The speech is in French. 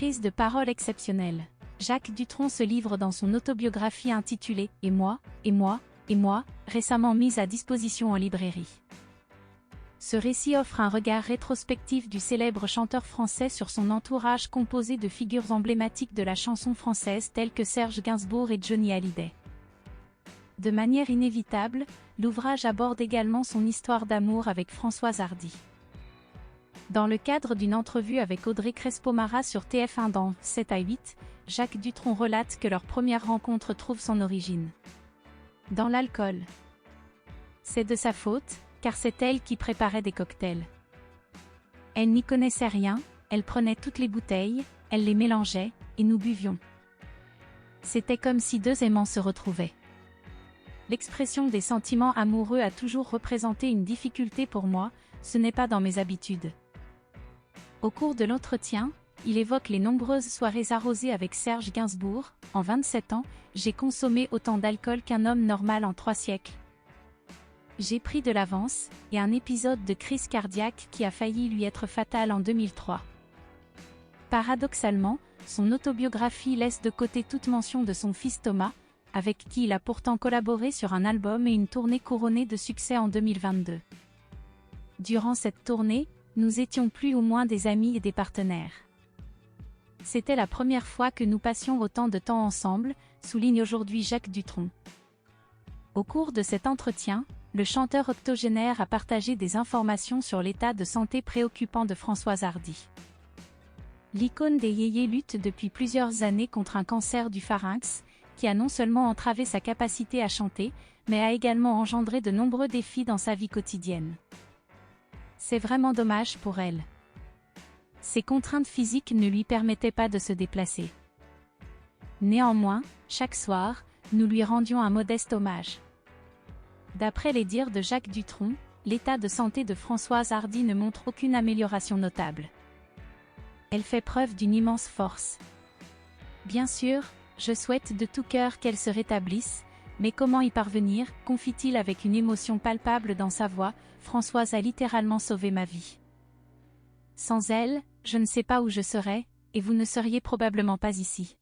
prise de parole exceptionnelle. Jacques Dutronc se livre dans son autobiographie intitulée « Et moi, et moi, et moi », récemment mise à disposition en librairie. Ce récit offre un regard rétrospectif du célèbre chanteur français sur son entourage composé de figures emblématiques de la chanson française telles que Serge Gainsbourg et Johnny Hallyday. De manière inévitable, l'ouvrage aborde également son histoire d'amour avec Françoise Hardy. Dans le cadre d'une entrevue avec Audrey Crespo-Mara sur TF1 dans 7 à 8, Jacques Dutronc relate que leur première rencontre trouve son origine dans l'alcool. C'est de sa faute, car c'est elle qui préparait des cocktails. Elle n'y connaissait rien, elle prenait toutes les bouteilles, elle les mélangeait, et nous buvions. C'était comme si deux aimants se retrouvaient. L'expression des sentiments amoureux a toujours représenté une difficulté pour moi, ce n'est pas dans mes habitudes. Au cours de l'entretien, il évoque les nombreuses soirées arrosées avec Serge Gainsbourg. En 27 ans, j'ai consommé autant d'alcool qu'un homme normal en 3 siècles. J'ai pris de l'avance, et un épisode de crise cardiaque qui a failli lui être fatal en 2003. Paradoxalement, son autobiographie laisse de côté toute mention de son fils Thomas, avec qui il a pourtant collaboré sur un album et une tournée couronnée de succès en 2022. Durant cette tournée, nous étions plus ou moins des amis et des partenaires. C'était la première fois que nous passions autant de temps ensemble, souligne aujourd'hui Jacques Dutronc. Au cours de cet entretien, le chanteur octogénaire a partagé des informations sur l'état de santé préoccupant de Françoise Hardy. L'icône des yéyés lutte depuis plusieurs années contre un cancer du pharynx, qui a non seulement entravé sa capacité à chanter, mais a également engendré de nombreux défis dans sa vie quotidienne. C'est vraiment dommage pour elle. Ses contraintes physiques ne lui permettaient pas de se déplacer. Néanmoins, chaque soir, nous lui rendions un modeste hommage. D'après les dires de Jacques Dutronc, l'état de santé de Françoise Hardy ne montre aucune amélioration notable. Elle fait preuve d'une immense force. Bien sûr, je souhaite de tout cœur qu'elle se rétablisse, mais comment y parvenir, confie-t-il avec une émotion palpable dans sa voix, Françoise a littéralement sauvé ma vie. Sans elle, je ne sais pas où je serais, et vous ne seriez probablement pas ici.